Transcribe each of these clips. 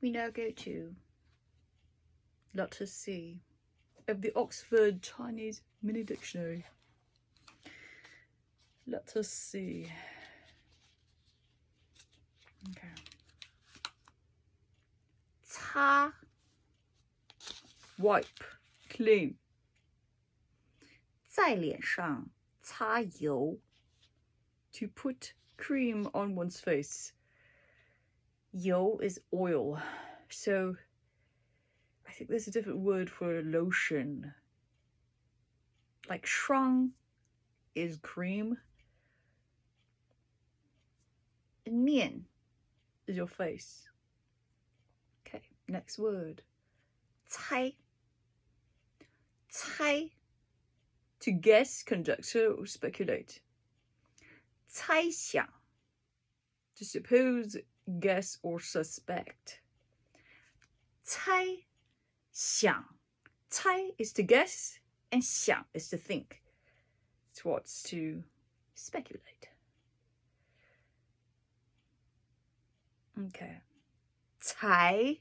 We now go to letter C of the Oxford Chinese Mini Dictionary. Letter C. Okay. 擦 wipe, clean. 在脸上擦油 to put cream on one's face. 油 is oil, so I think there's a different word for lotion. Like 霜 is cream. And 面 is your face. Okay, next word. 猜 猜 to guess, conjecture, or speculate. 猜想 to suppose, guess, or suspect. 猜想 猜 is to guess, and 想 is to think. It's what's to speculate. Okay. 才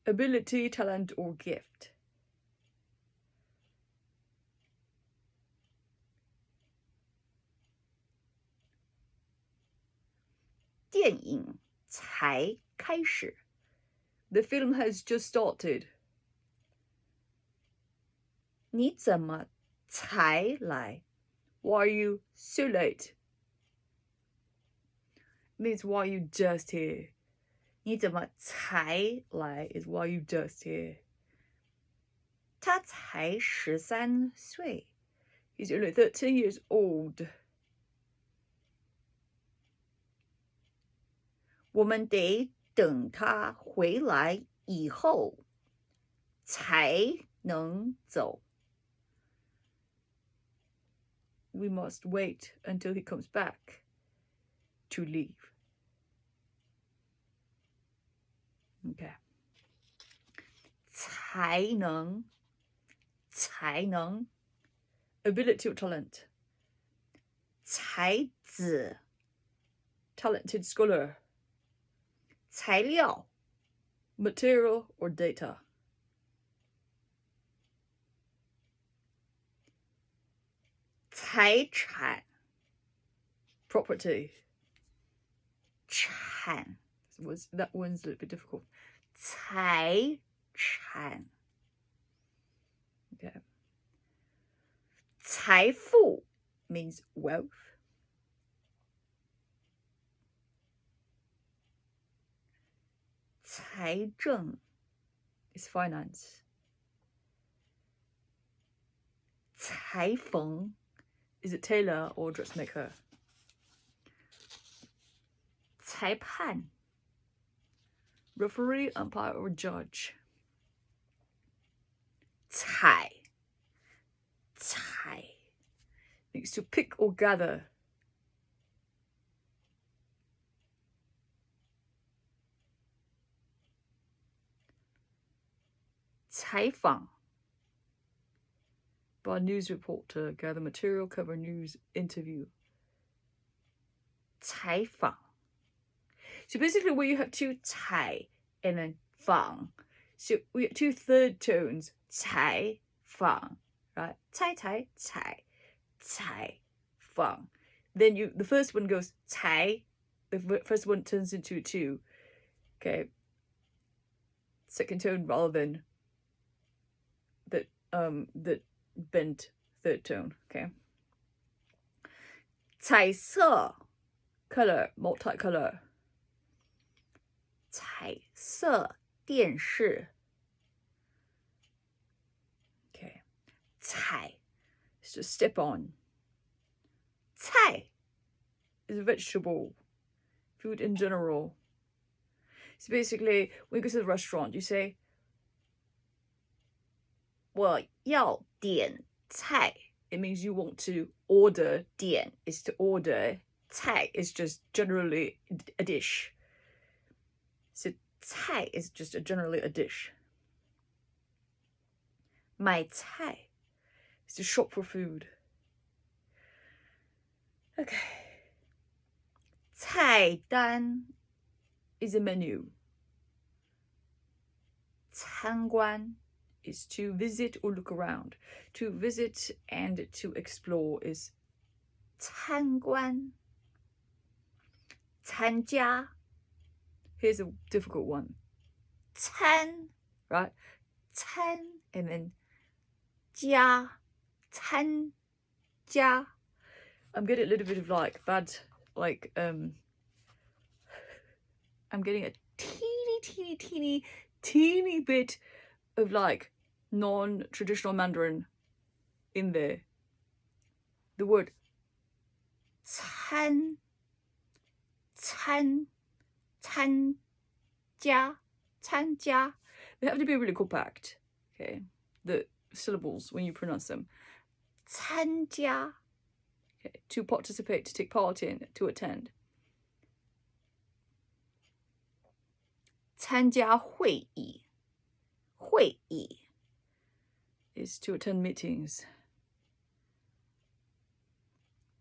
ability, talent, or gift. 电影才开始 The film has just started. 你怎么才来 Why are you so late? Means why are you just here? 你怎么才来 is why are you just here? 他才13岁 He's only 13 years old. 我们得等他回来以后才能走 We must wait until he comes back to leave. Okay. 才能 ability or talent. 才子 talented scholar. 材料 material or data. 财产 property. 产 that one's a little bit difficult. 财产 okay. 财富 means wealth. 财政 is finance. 裁缝 is a tailor or dressmaker. 裁判 referee, umpire, or judge. 采 means to pick or gather. 采访 by a news reporter, gather material, cover news, interview. 采访 So basically where you have two 采 and then 访, so we have two third tones, 采访, right? 采访. Then the first one goes 采, the first one turns into a 2. Okay. Second tone rather than that bent third tone. Okay. 彩色 color, multicolor. 彩色电视 Okay. 菜 is to step on. 菜 is a vegetable, food in general. So basically, when you go to the restaurant, you say 我要点菜 It means you want to order. 点 is to order. 菜 is just generally a dish. So 菜 is just generally a dish. 买菜 is to shop for food. Okay. 菜单 is a menu. 参观 is to visit or look around. To visit and to explore is 参观. 参加. Here's a difficult one. 参, right? 参 and then 加, 参加. I'm getting a little bit of like bad, like I'm getting a teeny bit of like non-traditional Mandarin in there. The word 参加. They have to be really compact, okay? The syllables when you pronounce them. 参加. Okay, to participate, to take part in, to attend. 参加会议. 会议 is to attend meetings.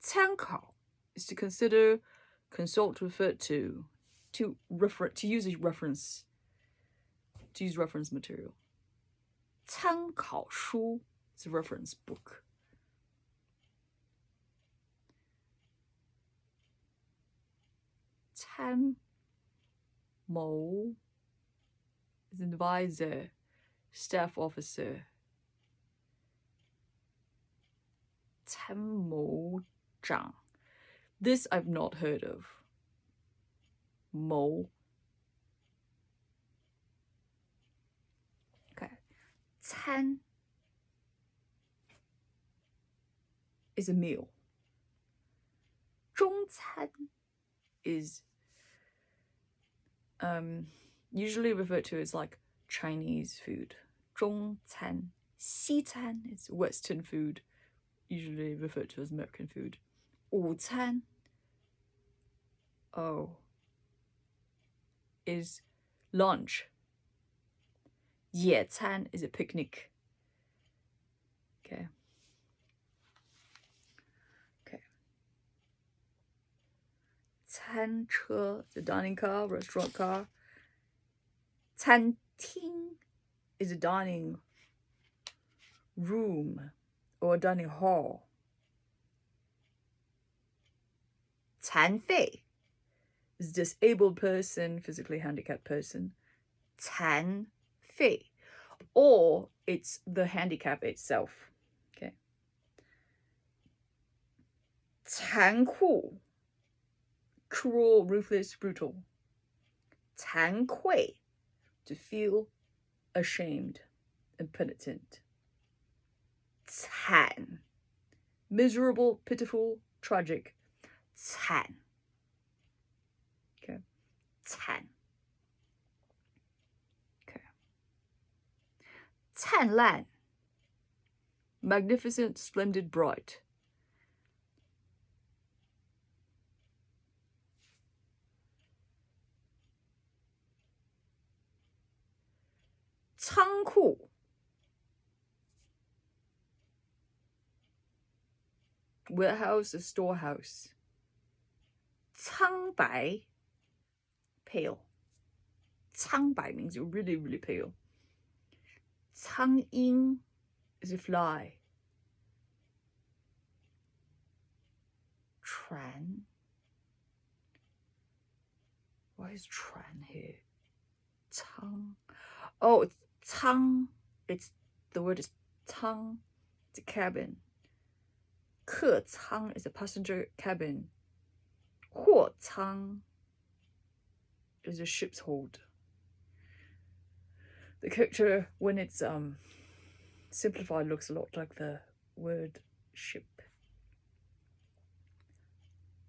参考 is to consider, consult, refer to use a reference, to use reference material. 参考书 is a reference book. 参谋 is an advisor, staff officer. 参谋长. This I've not heard of. 谋. Okay. 餐 is a meal. 中餐 is usually referred to as like Chinese food. 中餐. 西餐 is Western food, usually referred to as American food. 午餐 is lunch. 野餐 is a picnic. Okay.餐车 is a dining car, restaurant car. 餐厅 is a dining room or a dining hall. 残废 is disabled person, physically handicapped person. 残废 or it's the handicap itself. Okay. 残酷 cruel, ruthless, brutal. 惭愧 to feel ashamed and penitent. 惨 miserable, pitiful, tragic. 惨 okay. 惨 okay. 灿烂 magnificent, splendid, bright. 仓库 warehouse, a storehouse. 苍白 pale. 苍白 means you're really, really pale. 苍蝇 is a fly. 船 why is 船 here? 仓 oh, it's 舱 it's the word is 舱 it's a cabin. 客舱 is a passenger cabin. 货舱 is a ship's hold. The character, when it's simplified, looks a lot like the word ship.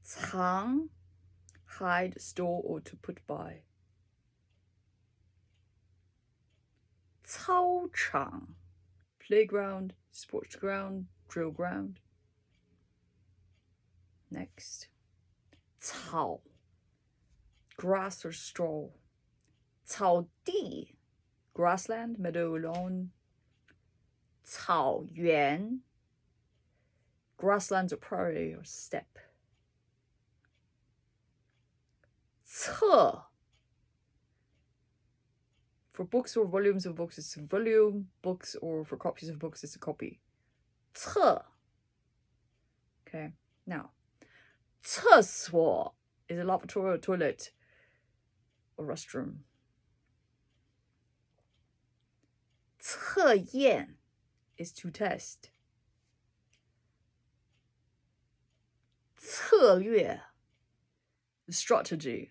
藏 hide, store, or to put by. 操场 playground, sports ground, drill ground. Next. 草 grass or straw. 草地 grassland, meadow, lawn. 草原 grasslands or prairie or steppe. 侧 For books or volumes of books, it's a volume. Books or for copies of books, it's a copy. 厕. Okay, now, 厕所 is a lavatory or toilet or restroom. 测验 is to test. 策略 strategy.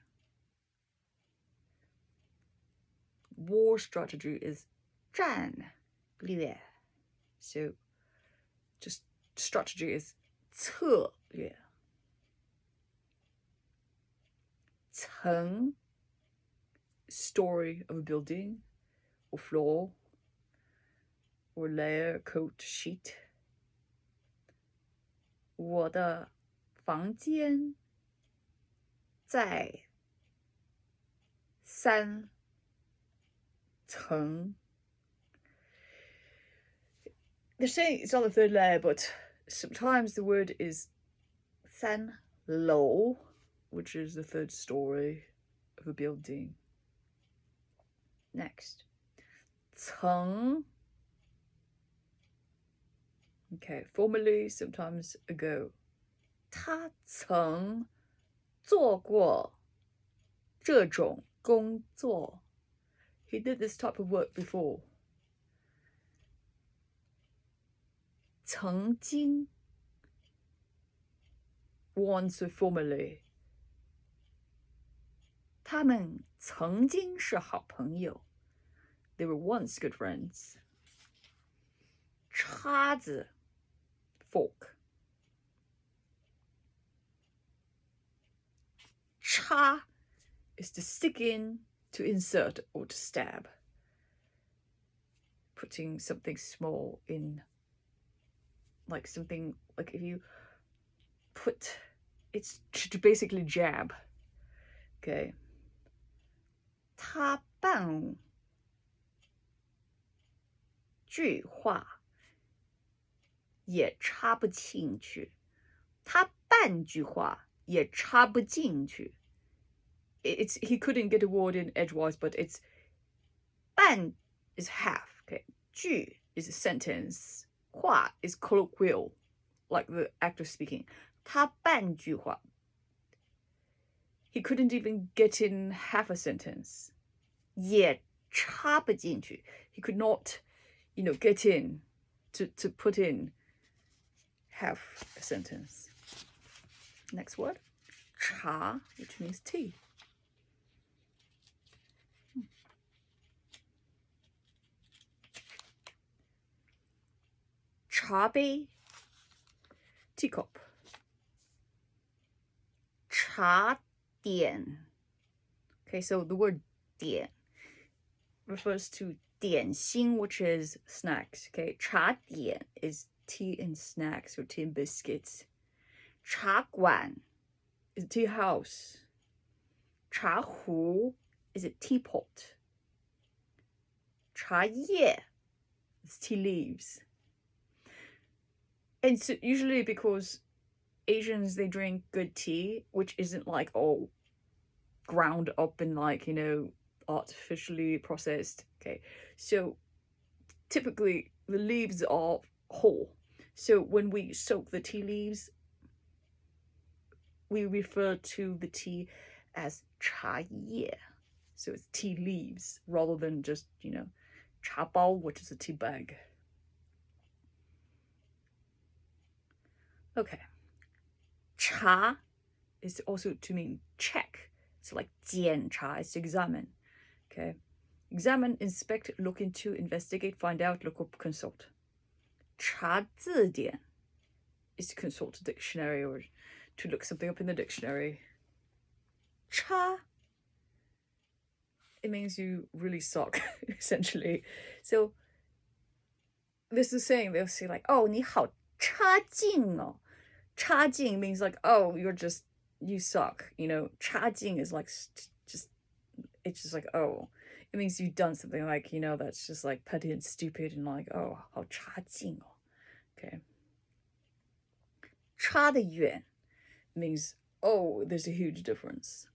War strategy is 战略. So just strategy is 策略. 层 story of a building or floor or layer, coat, sheet. 我的房间在3层. They're saying it's on the 3rd layer, but sometimes the word is 3楼, which is the 3rd story of a building. Next, 曾. Okay, formerly, sometimes ago. 他曾做过这种工作. He did this type of work before. 曾经 once or formerly. 他们曾经是好朋友. They were once good friends. 叉子 fork. 插 is to stick in, to insert, or to stab. Putting something small in, like something, like if you put, it's to basically jab. Okay. 他半句话也插不进去. 他半句话也插不进去. He couldn't get a word in edgewise, but it's 半 is half. Okay. 句 is a sentence. 话 is colloquial, like the act of speaking. 他半句话. He couldn't even get in half a sentence. 也插不进去. He could not, get in to put in half a sentence. Next word, 茶, which means tea. Cha杯, teacup. 茶点. Okay, so the word 点 refers to 点心, which is snacks. Okay, 茶点 is tea and snacks or tea and biscuits. 茶馆 is a tea house. 茶壶 is a teapot. 茶叶 is tea leaves. And so usually because Asians, they drink good tea, which isn't like all ground up and like, artificially processed. Okay, so typically the leaves are whole. So when we soak the tea leaves, we refer to the tea as 茶叶. So it's tea leaves rather than just, 茶包, which is a tea bag. Okay. 查 is also to mean check. So like 检查 is to examine. Okay. Examine, inspect, look into, investigate, find out, look up, consult. 查字典 is to consult a dictionary or to look something up in the dictionary. 差 it means you really suck, essentially. So this is saying, they'll say like, oh, 你好差劲哦. 差劲 means like, oh, you suck. 差劲 is like it's just like, oh, it means you've done something like, that's just like petty and stupid and like, oh, 好差劲哦. Okay. 差得远 means, oh, there's a huge difference.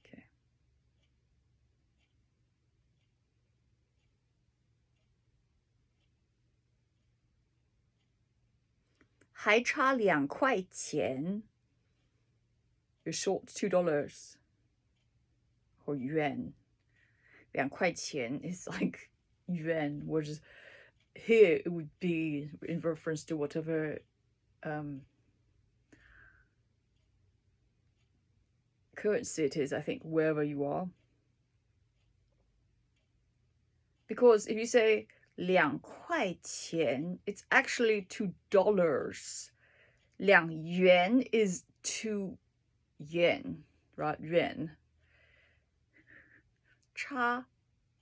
Okay. 还差2块钱 You're short $2 or yuan. 2块钱 is like yuan, whereas here it would be in reference to whatever currency it is, I think, wherever you are. Because if you say 2块钱, it's actually $2. 2元 is 2 yen, right? Yuan. 差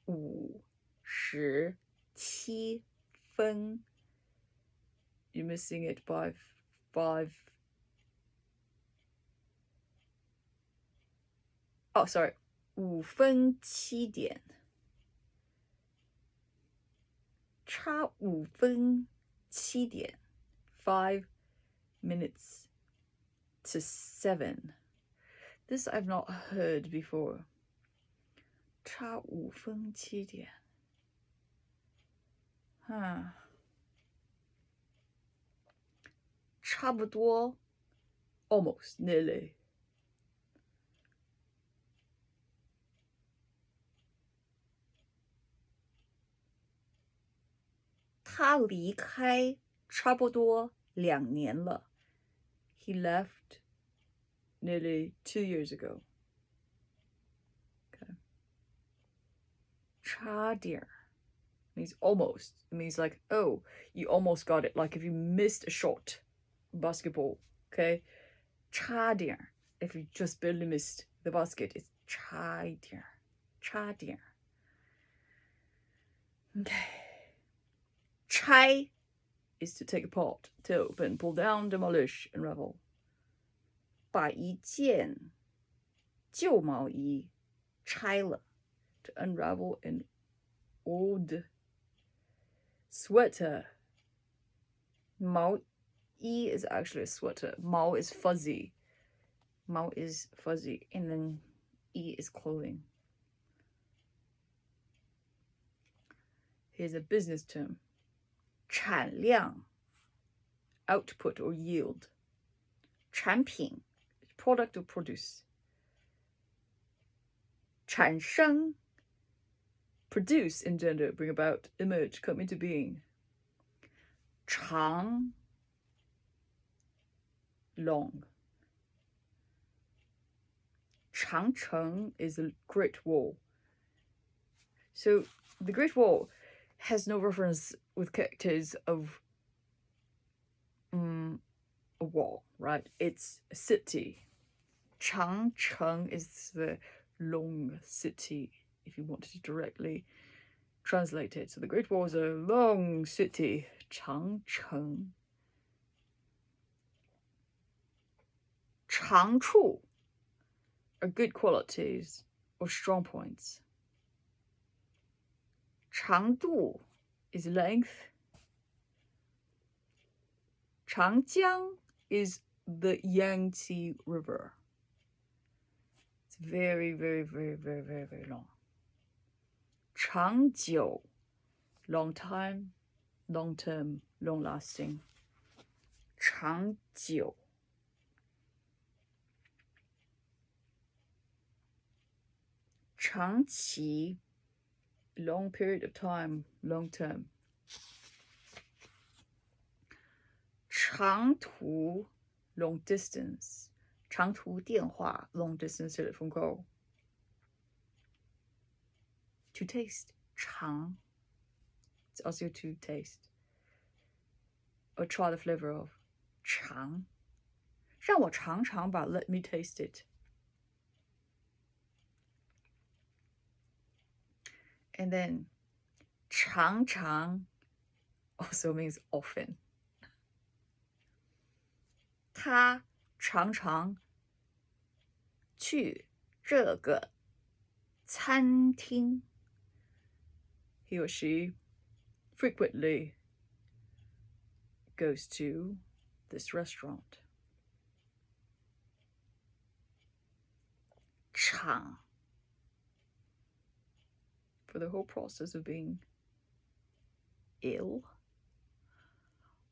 57分. You're missing it by 5. Oh, sorry. 5分7点. 差5分7点. 5 minutes to 7. This I've not heard before. 差5分7点. Huh. 差不多 almost, nearly. 他离开差不多2年了. He left nearly 2 years ago. Okay. 差点 means almost. It means like, oh, you almost got it. Like if you missed a shot, basketball, okay? 差点 if you just barely missed the basket, it's 差一点. 差点. Okay. 拆 is to take apart, to open, pull down, demolish, unravel. 把一件旧毛衣拆了 to unravel an old sweater. 毛衣 is actually a sweater. 毛 is fuzzy. 毛 is fuzzy, and then 衣 is clothing. Here's a business term. 产量 output or yield. 产品 product or produce. 产生 produce, engender, bring about, emerge, come into being. 长 long. 长城 is a Great Wall. So the Great Wall has no reference with characters of a wall, right? It's a city. Changcheng is the long city, if you wanted to directly translate it. So the Great Wall is a long city. Changcheng. 长处 are good qualities or strong points. 长度 is length. 长江 is the Yangtze River. It's very, very, very, very, very, very long. 长久 long time, long term, long lasting. 长久 长期 long period of time, long term. 长途 long distance. 长途电话 long distance telephone call. To taste 尝 it's also to taste or try the flavor of. 尝让我尝尝吧 let me taste it. And then 常常 also means often. 他常常去这个餐厅. He or she frequently goes to this restaurant. 场 for the whole process of being ill.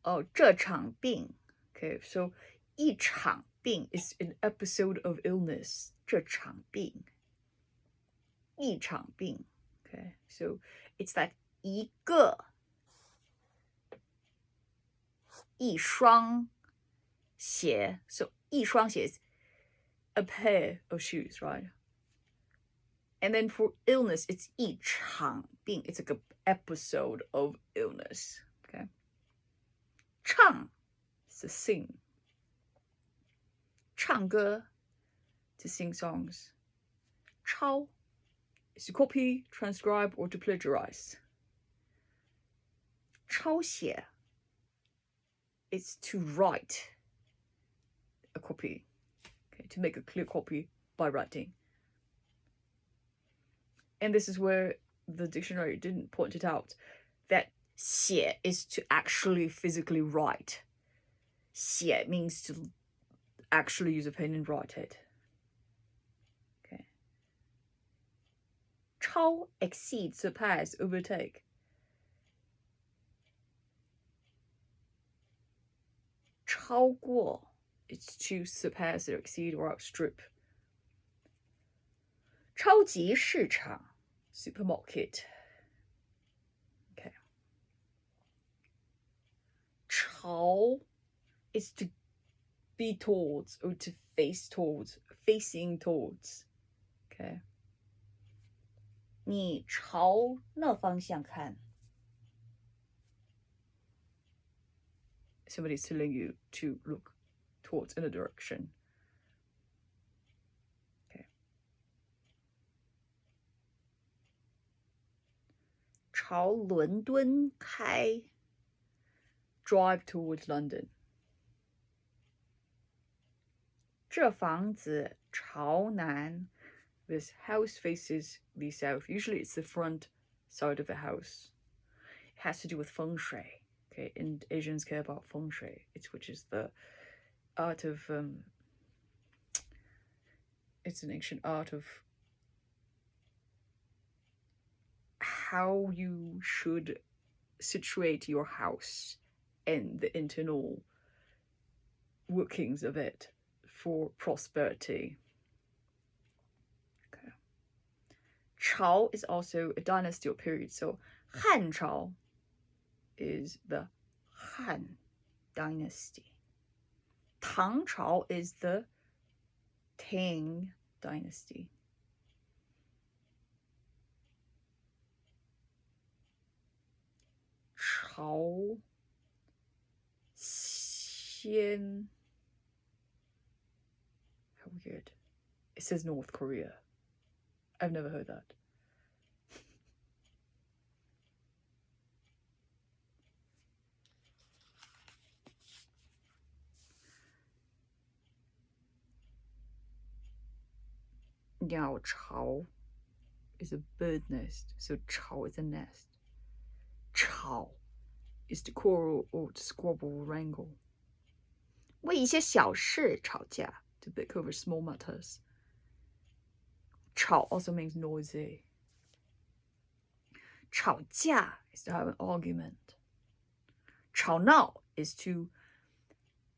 哦，这场病 Okay, so 一场病 is an episode of illness. 这场病，一场病. Okay, so it's that 一个，一双鞋. So 一双鞋 is a pair of shoes, right? And then for illness, it's 一场病. It's like an episode of illness. Okay. 唱 is to sing. 唱歌 to sing songs. 抄 is to copy, transcribe, or to plagiarize. 抄写 is to write a copy, okay, to make a clear copy by writing. And this is where the dictionary didn't point it out, that 写 is to actually physically write. 写 means to actually use a pen and write it. Okay. 超 exceed, surpass, overtake. 超过 is to surpass or exceed or outstrip. 超级市场 supermarket. Okay. 朝 is to be towards or to face towards, facing towards. Okay. 你朝那方向看. Somebody's telling you to look towards in a direction. Okay. 朝伦敦开 drive towards London. 这房子朝南 this house faces the south. Usually it's the front side of the house. It has to do with feng shui. Okay, and Asians care about feng shui, which is the art of it's an ancient art of how you should situate your house and the internal workings of it for prosperity. Okay. 朝 is also a dynasty or period. So 汉朝 is the Han dynasty. Tang Chao is the Tang dynasty. Chao Xian. How weird. It says North Korea. I've never heard that. Now, chao is a bird nest, so chao is a nest. Chao is to quarrel or to squabble or wrangle. 为一些小事吵架, to bicker over small matters. Chao also means noisy. 吵架 is to have an argument. 吵闹 is to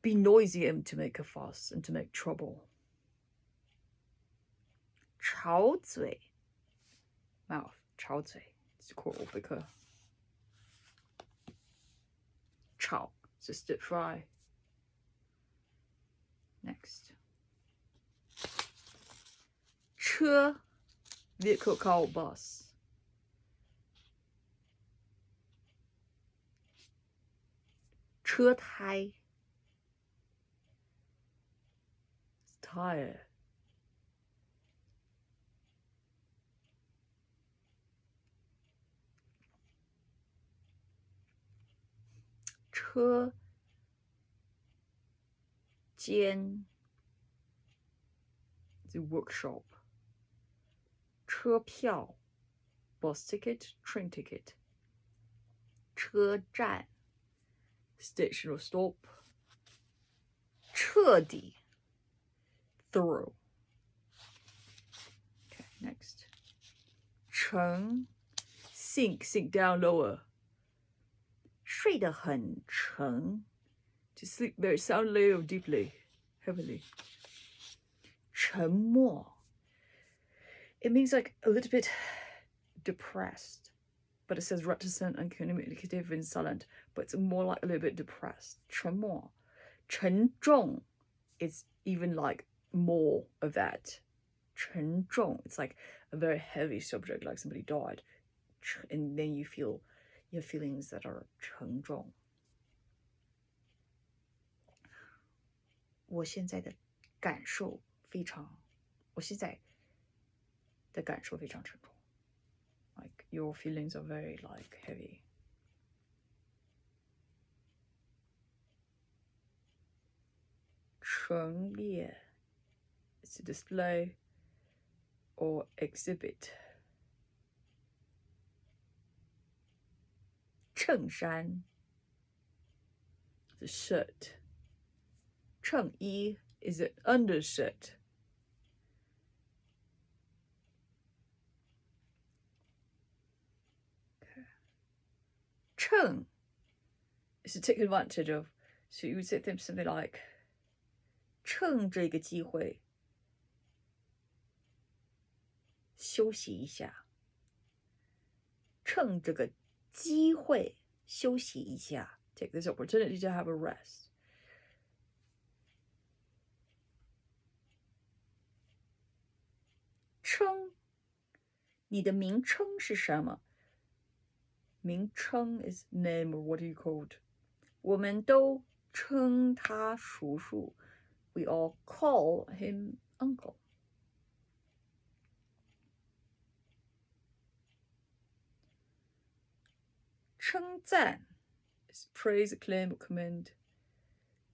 be noisy and to make a fuss and to make trouble. 吵嘴 mouth, 吵嘴 is to quarrel, bicker. 炒 is to stir fry. Next. 车 vehicle, car, bus. 车胎 tire. 车间 the workshop. 车票 bus ticket, train ticket. 车站 station or stop. 彻底 thorough. Okay, next. 沉 sink down lower. 睡得很沉 to sleep very soundly or deeply, heavily. 沉默. It means like a little bit depressed, but it says reticent and communicative in silent, but it's more like a little bit depressed. 沉默. 沉重 is even like more of that. 沉重, it's like a very heavy subject, like somebody died, and then you feel your feelings that are 沉重. 我现在的感受非常沉重. Like your feelings are very like heavy. 陈列 is to display or exhibit. 衬衫 is a shirt. 衬衣 is an undershirt. 趁 is to take advantage of. So you would say something like 趁这个机会休息一下。趁这个机会休息一下。Take this opportunity to have a rest. 称，你的名称是什么？名称 is name or what are you called? 我们都称他叔叔。We all call him uncle. 称赞 is praise, acclaim, or commend.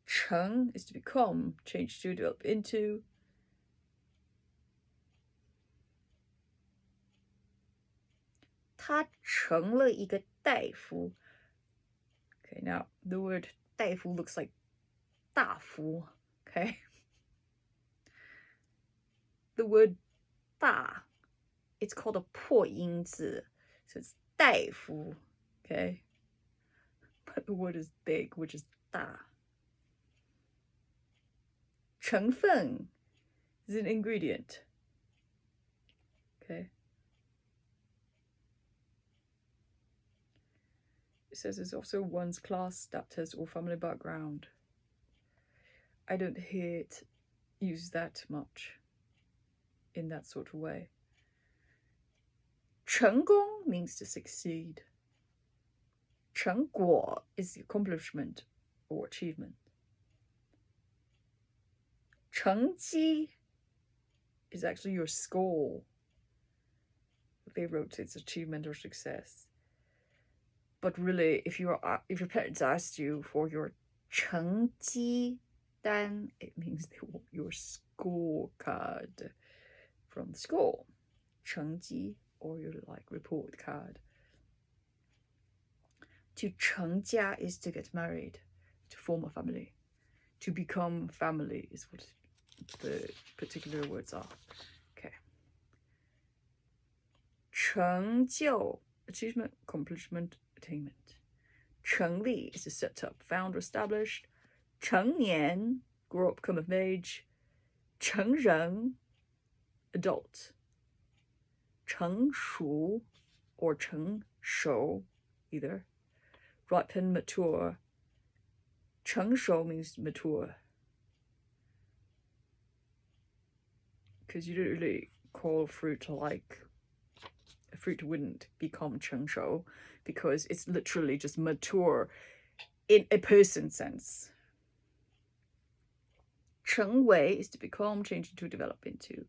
成 is to become, change to, develop into. 他成了一个大夫. Okay, now the word 大夫 looks like 大夫. Okay. The word 大, it's called a 破音字. So it's 大夫. Okay. But the word is big, which is 大. 成分 is an ingredient. Okay. It says it's also one's class, status, or family background. I don't hear it used that much in that sort of way. 成功 means to succeed. 成果 is the accomplishment or achievement. 成绩 is actually your score. They wrote it's achievement or success. But really, if your parents asked you for your 成绩单, it means they want your scorecard from the school. 成绩 or your like report card. To 成家 is to get married, to form a family. To become family is what the particular words are. Okay. 成就 achievement, accomplishment, attainment. 成立 is to set up, found, or established. 成年 grow up, come of age. 成人 adult. 成熟 or 成熟 either. Ripen, mature. 成熟 means mature. Because you don't really call fruit like a fruit wouldn't become 成熟 because it's literally just mature in a person sense. 成为 is to become, change into, develop into.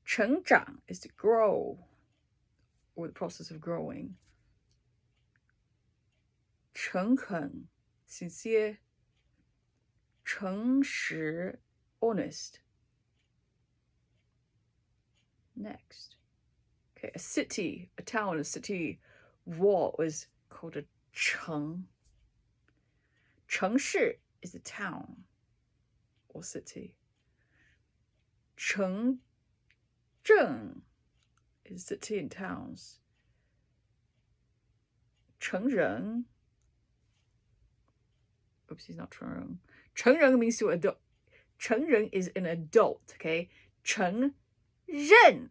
成长 is to grow or the process of growing. 诚恳 sincere. 诚实 honest. Next. Okay, a city, a town, a city. What was called a 城. 城市 is a town or city. 城镇 is city and towns. 成人 Oops, he's not 成人. 成人 means to adult. 成人 is an adult, okay? 承认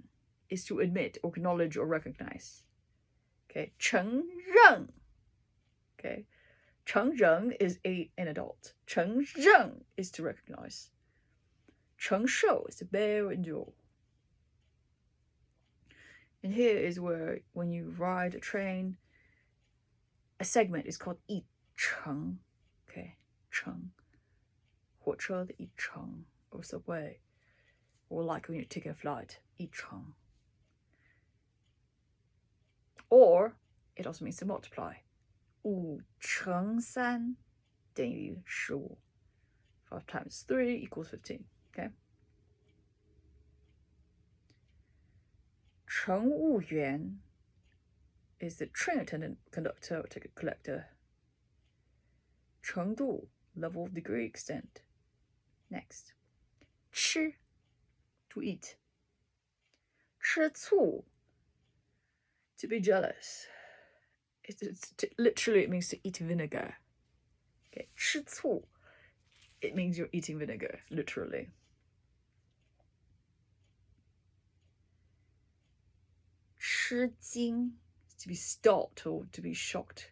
is to admit or acknowledge or recognize. Okay, 承认. Okay, 承认 is an adult. 承认 is to recognize. 承受 is to bear or endure. And here is where, when you ride a train, a segment is called 一程. Okay, 程. 火车的一程, or subway. Or like when you take a flight, 一程. Or it also means to multiply. 5乘3等于15. 5 times 3 equals 15. Okay. 乘务员 is the train attendant, conductor, or ticket collector. 程度 level, degree, extent. Next. 吃 to eat. 吃醋 to be jealous. Literally, it means to eat vinegar. Okay, 吃醋, it means you're eating vinegar, literally. 吃惊 to be stopped or to be shocked.